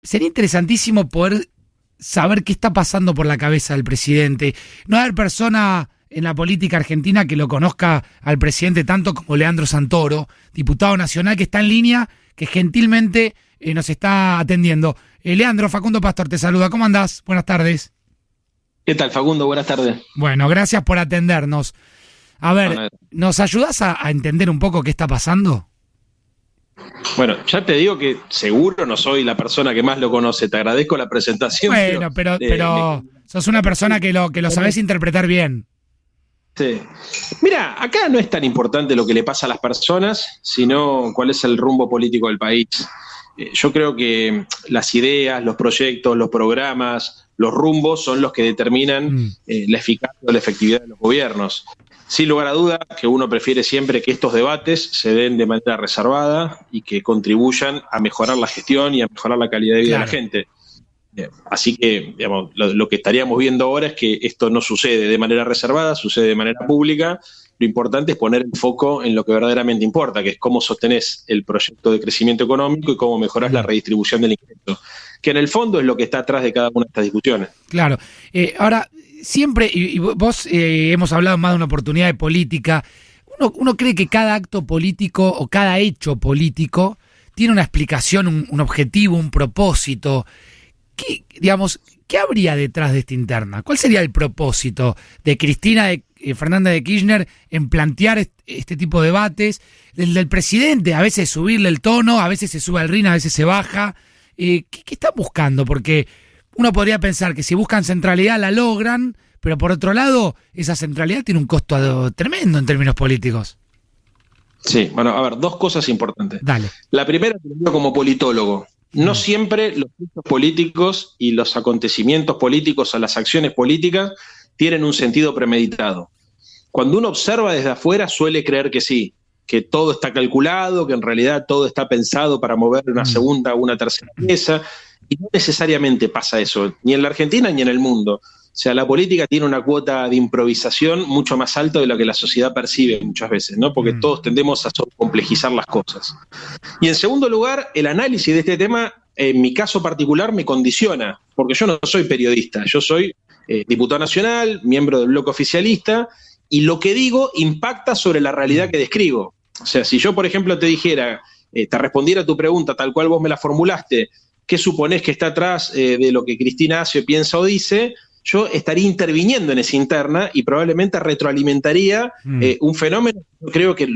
sería interesantísimo poder saber qué está pasando por la cabeza del presidente. No haber persona en la política argentina que lo conozca al presidente tanto como Leandro Santoro, diputado nacional que está en línea, que gentilmente nos está atendiendo. Leandro, Facundo Pastor te saluda. ¿Cómo andás? Buenas tardes. ¿Qué tal, Facundo? Buenas tardes. Bueno, gracias por atendernos. A ver, ¿nos ayudás a entender un poco qué está pasando? Bueno, ya te digo que seguro no soy la persona que más lo conoce. Te agradezco la presentación. Bueno, pero sos una persona que lo sabés interpretar bien. Sí. Mira, acá no es tan importante lo que le pasa a las personas, sino cuál es el rumbo político del país. Yo creo que las ideas, los proyectos, los programas, los rumbos son los que determinan la eficacia o la efectividad de los gobiernos. Sin lugar a duda que uno prefiere siempre que estos debates se den de manera reservada y que contribuyan a mejorar la gestión y a mejorar la calidad de vida de la gente. Así que, digamos, lo que estaríamos viendo ahora es que esto no sucede de manera reservada, sucede de manera pública. Lo importante es poner el foco en lo que verdaderamente importa, que es cómo sostenés el proyecto de crecimiento económico y cómo mejorás la redistribución del ingreso, que en el fondo es lo que está atrás de cada una de estas discusiones. Claro. Ahora, siempre, y vos hemos hablado más de una oportunidad de política, uno cree que cada acto político o cada hecho político tiene una explicación, un objetivo, un propósito. ¿Qué habría detrás de esta interna? ¿Cuál sería el propósito de Cristina Fernández de Kirchner en plantear este tipo de debates? El del presidente, a veces subirle el tono, a veces se sube al ring, a veces se baja. ¿Qué está buscando? Porque uno podría pensar que si buscan centralidad la logran, pero por otro lado, esa centralidad tiene un costo tremendo en términos políticos. Sí, bueno, a ver, dos cosas importantes. Dale. La primera, como politólogo. No siempre los hechos políticos y los acontecimientos políticos o las acciones políticas tienen un sentido premeditado. Cuando uno observa desde afuera suele creer que sí, que todo está calculado, que en realidad todo está pensado para mover una segunda o una tercera pieza, y no necesariamente pasa eso, ni en la Argentina ni en el mundo. O sea, la política tiene una cuota de improvisación mucho más alta de lo que la sociedad percibe muchas veces, ¿no? Porque todos tendemos a complejizar las cosas. Y en segundo lugar, el análisis de este tema, en mi caso particular, me condiciona, porque yo no soy periodista, yo soy diputado nacional, miembro del bloque oficialista, y lo que digo impacta sobre la realidad que describo. O sea, si yo, por ejemplo, te dijera, te respondiera a tu pregunta tal cual vos me la formulaste, ¿qué suponés que está atrás de lo que Cristina hace, piensa o dice? Yo estaría interviniendo en esa interna y probablemente retroalimentaría un fenómeno. Creo que,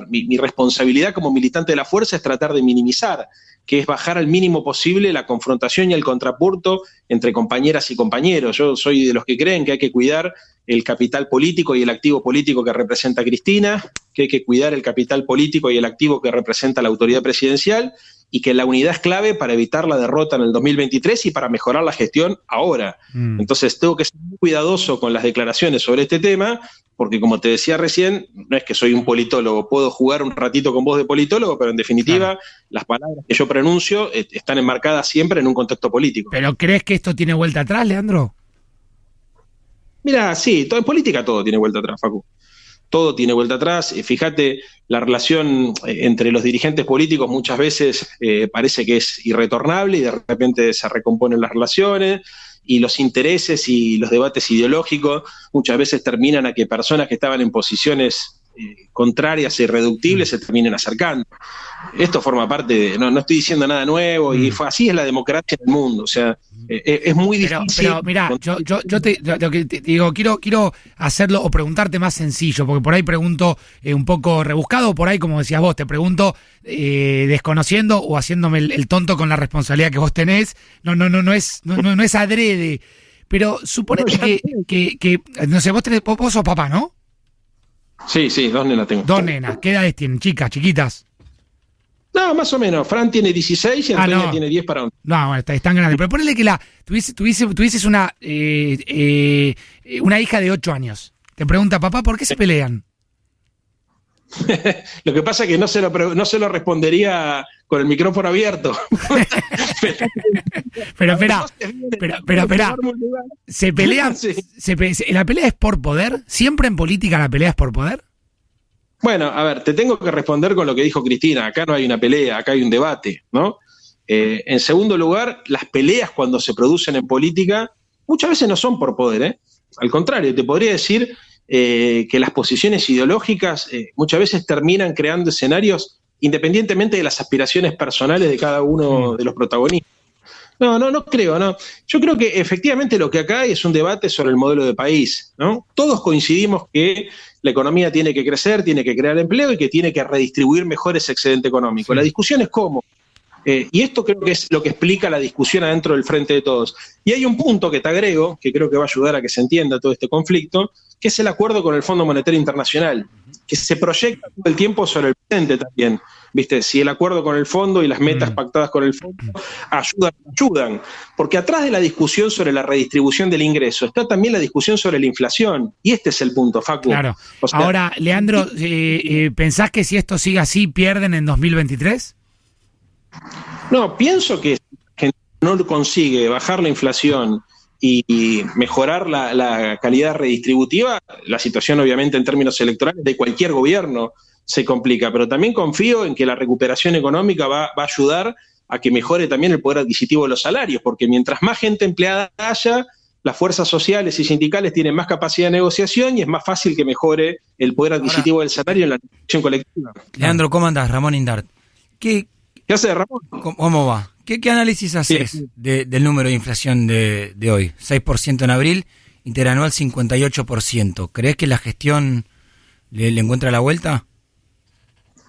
mi responsabilidad como militante de la fuerza es tratar de minimizar, que es bajar al mínimo posible la confrontación y el contrapunto entre compañeras y compañeros. Yo soy de los que creen que hay que cuidar el capital político y el activo político que representa Cristina, que hay que cuidar el capital político y el activo que representa la autoridad presidencial, y que la unidad es clave para evitar la derrota en el 2023 y para mejorar la gestión ahora. Entonces tengo que ser muy cuidadoso con las declaraciones sobre este tema, porque como te decía recién, no es que soy un politólogo, puedo jugar un ratito con voz de politólogo, pero en definitiva las palabras que yo pronuncio están enmarcadas siempre en un contexto político. ¿Pero crees que esto tiene vuelta atrás, Leandro? Mira, sí, en política todo tiene vuelta atrás, Facu. Todo tiene vuelta atrás. Fíjate, la relación entre los dirigentes políticos muchas veces parece que es irretornable y de repente se recomponen las relaciones, y los intereses y los debates ideológicos muchas veces terminan a que personas que estaban en posiciones contrarias e irreductibles se terminen acercando. Esto forma parte de, no estoy diciendo nada nuevo, y así es la democracia en el mundo. O sea, es muy difícil. Pero mirá, yo te digo, quiero hacerlo o preguntarte más sencillo, porque por ahí pregunto un poco rebuscado, por ahí, como decías vos, te pregunto desconociendo o haciéndome el tonto con la responsabilidad que vos tenés. No es adrede. Pero suponete que no sé, vos sos papá, ¿no? Sí, 2 nenas tengo. 2 nenas. ¿Qué edades tienen? Chicas, chiquitas. No, más o menos. Fran tiene 16 y Antonia tiene 10 para 11. No, bueno, están grandes. Pero ponele que tuvieses una hija de 8 años. Te pregunta, papá, ¿por qué se pelean? Lo que pasa es que no se lo respondería con el micrófono abierto. Pero espera. ¿Se pelean? ¿La pelea es por poder? ¿Siempre en política la pelea es por poder? Bueno, a ver, te tengo que responder con lo que dijo Cristina. Acá no hay una pelea, acá hay un debate, ¿no? En segundo lugar, las peleas cuando se producen en política muchas veces no son por poder, ¿eh? Al contrario, te podría decir que las posiciones ideológicas muchas veces terminan creando escenarios independientemente de las aspiraciones personales de cada uno de los protagonistas. No creo, no. Yo creo que efectivamente lo que acá hay es un debate sobre el modelo de país, ¿no? Todos coincidimos que la economía tiene que crecer, tiene que crear empleo y que tiene que redistribuir mejor ese excedente económico. La discusión es cómo. Y esto creo que es lo que explica la discusión adentro del Frente de Todos. Y hay un punto que te agrego, que creo que va a ayudar a que se entienda todo este conflicto, que es el acuerdo con el Fondo Monetario Internacional, que se proyecta todo el tiempo sobre el presente también. ¿Viste? Si el acuerdo con el fondo y las metas pactadas con el fondo ayudan. Porque atrás de la discusión sobre la redistribución del ingreso está también la discusión sobre la inflación. Y este es el punto, Facu. Claro. O sea, ahora, Leandro, ¿pensás que si esto sigue así pierden en 2023? No, pienso que no consigue bajar la inflación y mejorar la calidad redistributiva, la situación obviamente en términos electorales de cualquier gobierno se complica, pero también confío en que la recuperación económica va a ayudar a que mejore también el poder adquisitivo de los salarios, porque mientras más gente empleada haya, las fuerzas sociales y sindicales tienen más capacidad de negociación y es más fácil que mejore el poder adquisitivo del salario en la negociación colectiva. Leandro, ¿cómo andás? Ramón Indart. ¿Qué hace, Ramón? ¿Cómo va? ¿Qué análisis haces del número de inflación de hoy? 6% en abril, interanual 58%. ¿Crees que la gestión le encuentra la vuelta?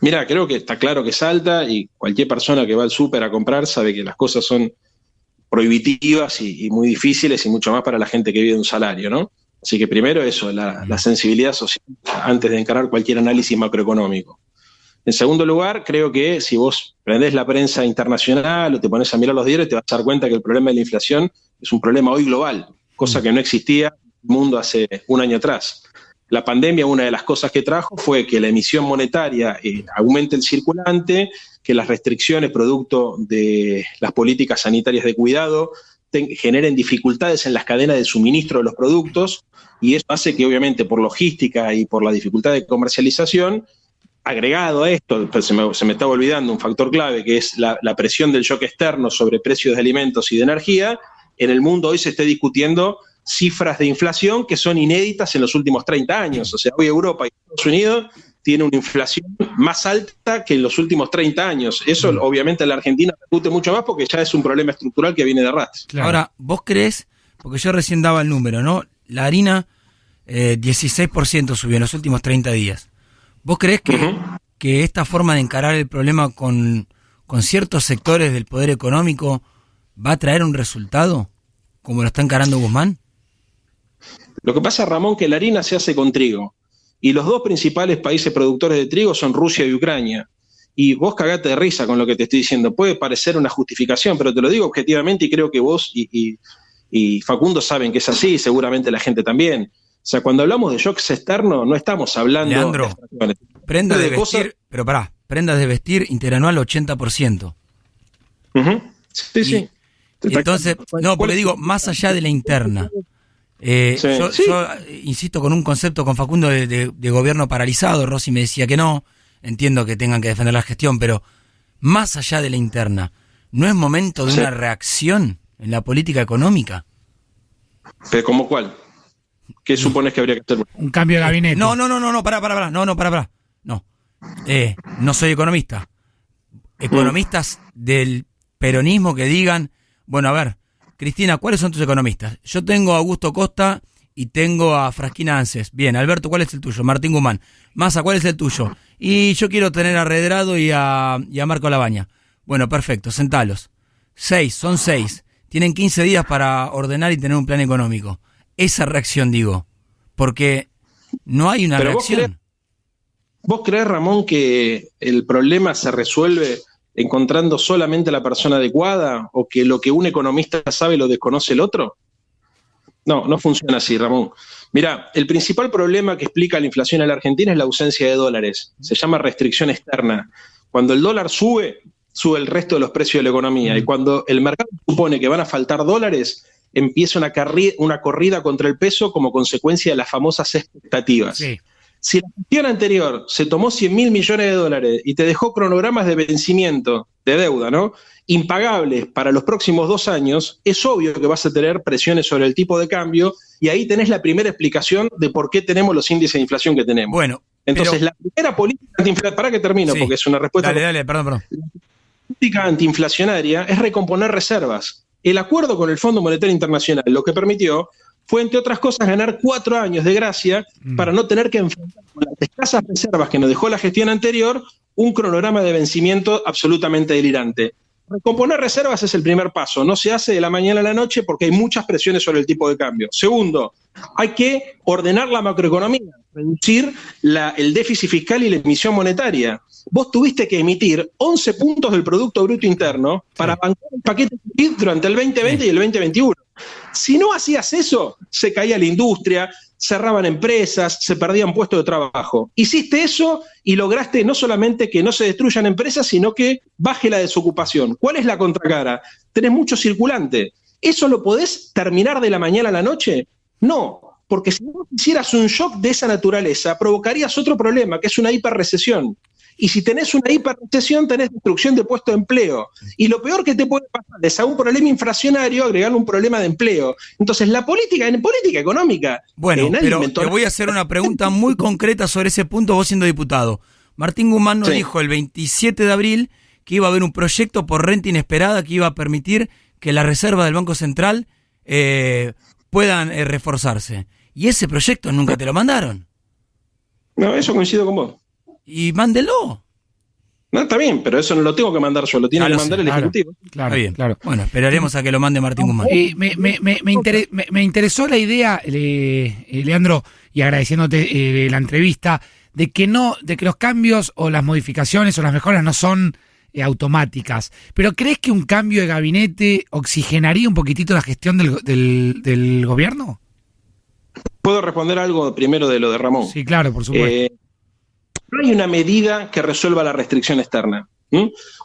Mira, creo que está claro que es alta y cualquier persona que va al súper a comprar sabe que las cosas son prohibitivas y muy difíciles y mucho más para la gente que vive de un salario, ¿no? Así que primero eso, la sensibilidad social antes de encarar cualquier análisis macroeconómico. En segundo lugar, creo que si vos prendés la prensa internacional o te pones a mirar los diarios, te vas a dar cuenta que el problema de la inflación es un problema hoy global, cosa que no existía en el mundo hace un año atrás. La pandemia, una de las cosas que trajo fue que la emisión monetaria aumente el circulante, que las restricciones producto de las políticas sanitarias de cuidado generen dificultades en las cadenas de suministro de los productos, y eso hace que obviamente por logística y por la dificultad de comercialización, agregado a esto, se me estaba olvidando un factor clave, que es la presión del shock externo sobre precios de alimentos y de energía, en el mundo hoy se está discutiendo cifras de inflación que son inéditas en los últimos 30 años. O sea, hoy Europa y Estados Unidos tienen una inflación más alta que en los últimos 30 años. Eso obviamente en la Argentina discute mucho más porque ya es un problema estructural que viene de arrastre. Claro. Ahora, ¿vos creés? Porque yo recién daba el número, ¿no? La harina 16% subió en los últimos 30 días. ¿Vos creés que esta forma de encarar el problema con ciertos sectores del poder económico va a traer un resultado como lo está encarando Guzmán? Lo que pasa, Ramón, que la harina se hace con trigo. Y los dos principales países productores de trigo son Rusia y Ucrania. Y vos cagate de risa con lo que te estoy diciendo. Puede parecer una justificación, pero te lo digo objetivamente y creo que vos y Facundo saben que es así, y seguramente la gente también. O sea, cuando hablamos de shocks externos, no estamos hablando... Leandro, prendas de vestir, pero pará, prendas de vestir interanual 80%. Sí. Entonces, no, porque digo, más allá de la interna, yo insisto con un concepto con Facundo de gobierno paralizado. Rossi me decía que no, entiendo que tengan que defender la gestión, pero más allá de la interna, ¿no es momento de una reacción en la política económica? ¿Pero cómo cuál? ¿Qué supones que habría que hacer? Un cambio de gabinete. No, pará. No. No soy economista. Economistas del peronismo que digan, bueno, a ver, Cristina, ¿cuáles son tus economistas? Yo tengo a Augusto Costa y tengo a Frasquina Anses. Bien, Alberto, ¿cuál es el tuyo? Martín Guzmán. Massa, ¿cuál es el tuyo? Y yo quiero tener a Redrado y a Marco Labaña. Bueno, perfecto, sentalos. 6, tienen 15 días para ordenar y tener un plan económico. Esa reacción, digo, porque no hay una reacción. ¿Vos creés, Ramón, que el problema se resuelve encontrando solamente la persona adecuada o que lo que un economista sabe lo desconoce el otro? No funciona así, Ramón. Mirá, el principal problema que explica la inflación en la Argentina es la ausencia de dólares. Se llama restricción externa. Cuando el dólar sube el resto de los precios de la economía. Y cuando el mercado supone que van a faltar dólares, empieza una corrida contra el peso como consecuencia de las famosas expectativas. Sí. Si la gestión anterior se tomó 100.000 millones de dólares y te dejó cronogramas de vencimiento de deuda, ¿no?, impagables para los próximos 2 años, es obvio que vas a tener presiones sobre el tipo de cambio, y ahí tenés la primera explicación de por qué tenemos los índices de inflación que tenemos. Bueno, entonces, la primera política antiinflacionaria, para que termino, sí, porque es una respuesta. Dale, perdón. La política antiinflacionaria es recomponer reservas. El acuerdo con el Fondo Monetario Internacional lo que permitió fue, entre otras cosas, ganar 4 años de gracia para no tener que enfrentar con las escasas reservas que nos dejó la gestión anterior un cronograma de vencimiento absolutamente delirante. Recomponer reservas es el primer paso. No se hace de la mañana a la noche porque hay muchas presiones sobre el tipo de cambio. Segundo, hay que ordenar la macroeconomía, reducir el déficit fiscal y la emisión monetaria. Vos tuviste que emitir 11 puntos del Producto Bruto Interno para bancar el paquete COVID durante el 2020 y el 2021. Si no hacías eso, se caía la industria, cerraban empresas, se perdían puestos de trabajo. Hiciste eso y lograste no solamente que no se destruyan empresas, sino que baje la desocupación. ¿Cuál es la contracara? Tenés mucho circulante. ¿Eso lo podés terminar de la mañana a la noche? No, porque si no hicieras un shock de esa naturaleza, provocarías otro problema, que es una hiperrecesión. Y si tenés una hiperrecesión, tenés destrucción de puestos de empleo. Y lo peor que te puede pasar es a un problema inflacionario agregarle un problema de empleo. Entonces, en política económica... Bueno, pero te voy a hacer una pregunta muy concreta sobre ese punto, vos siendo diputado. Martín Guzmán nos dijo el 27 de abril que iba a haber un proyecto por renta inesperada que iba a permitir que la reserva del Banco Central puedan reforzarse. Y ese proyecto nunca te lo mandaron. No, eso coincido con vos. Y mándelo. No, está bien, pero eso no lo tengo que mandar yo, lo tiene que mandar el Ejecutivo. Claro, bien. Claro. Bueno, esperaremos a que lo mande Martín Guzmán. Me interesó la idea, Leandro, y agradeciéndote la entrevista, de que los cambios o las modificaciones o las mejoras no son automáticas. Pero ¿crees que un cambio de gabinete oxigenaría un poquitito la gestión del gobierno? ¿Puedo responder algo primero de lo de Ramón? Sí, claro, por supuesto. No hay una medida que resuelva la restricción externa.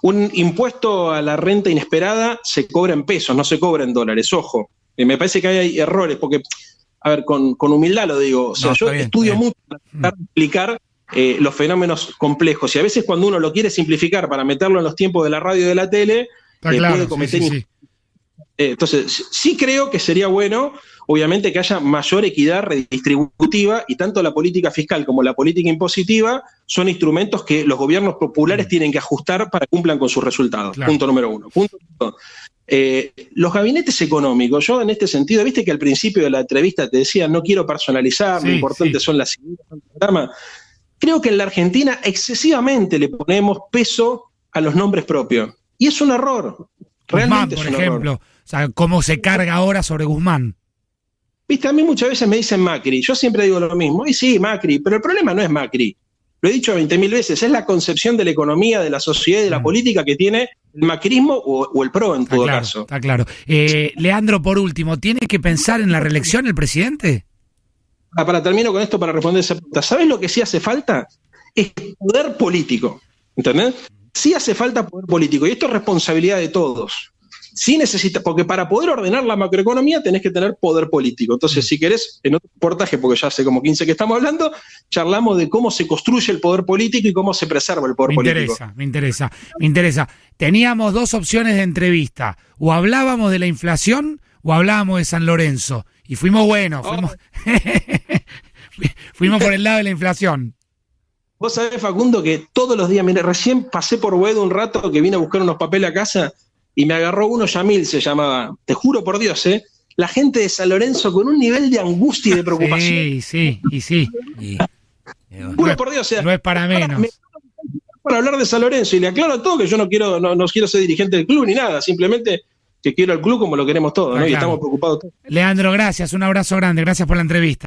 Un impuesto a la renta inesperada se cobra en pesos, no se cobra en dólares, ojo. Me parece que hay errores, porque, a ver, con humildad lo digo, o sea, yo estudio mucho para tratar de explicar los fenómenos complejos, y a veces cuando uno lo quiere simplificar para meterlo en los tiempos de la radio y de la tele, puede cometer... Sí. Entonces, sí creo que sería bueno, obviamente, que haya mayor equidad redistributiva, y tanto la política fiscal como la política impositiva son instrumentos que los gobiernos populares tienen que ajustar para que cumplan con sus resultados. Claro. Punto número 1. Punto 2. Los gabinetes económicos, yo en este sentido, viste que al principio de la entrevista te decía, no quiero personalizar, lo importante son las ideas del programa. Creo que en la Argentina excesivamente le ponemos peso a los nombres propios. Y es un error. Realmente Guzmán, por ejemplo. Error. O sea, cómo se carga ahora sobre Guzmán. Viste, a mí muchas veces me dicen Macri. Yo siempre digo lo mismo. Y sí, Macri. Pero el problema no es Macri. Lo he dicho 20.000 veces. Es la concepción de la economía, de la sociedad y de la política que tiene el macrismo o el PRO en todo caso. Está claro. Leandro, por último, ¿tiene que pensar en la reelección el presidente? Para termino con esto para responder esa pregunta. ¿Sabés lo que sí hace falta? Es poder político. ¿Entendés? Sí hace falta poder político. Y esto es responsabilidad de todos. Sí necesita, porque para poder ordenar la macroeconomía tenés que tener poder político. Entonces, si querés, en otro reportaje, porque ya hace como 15 que estamos hablando, charlamos de cómo se construye el poder político y cómo se preserva el poder político. Me interesa. Teníamos 2 opciones de entrevista. O hablábamos de la inflación o hablábamos de San Lorenzo. Y fuimos buenos, fuimos por el lado de la inflación. Vos sabés, Facundo, que todos los días, mira, recién pasé por Boedo un rato que vine a buscar unos papeles a casa y me agarró uno, Yamil se llamaba, te juro por Dios, la gente de San Lorenzo con un nivel de angustia y de preocupación. Sí. Juro por Dios, no es para menos. Para hablar de San Lorenzo, y le aclaro todo que yo no quiero ser dirigente del club ni nada, simplemente que quiero el club como lo queremos todos, ¿no? Y estamos preocupados todos. Leandro, gracias, un abrazo grande, gracias por la entrevista.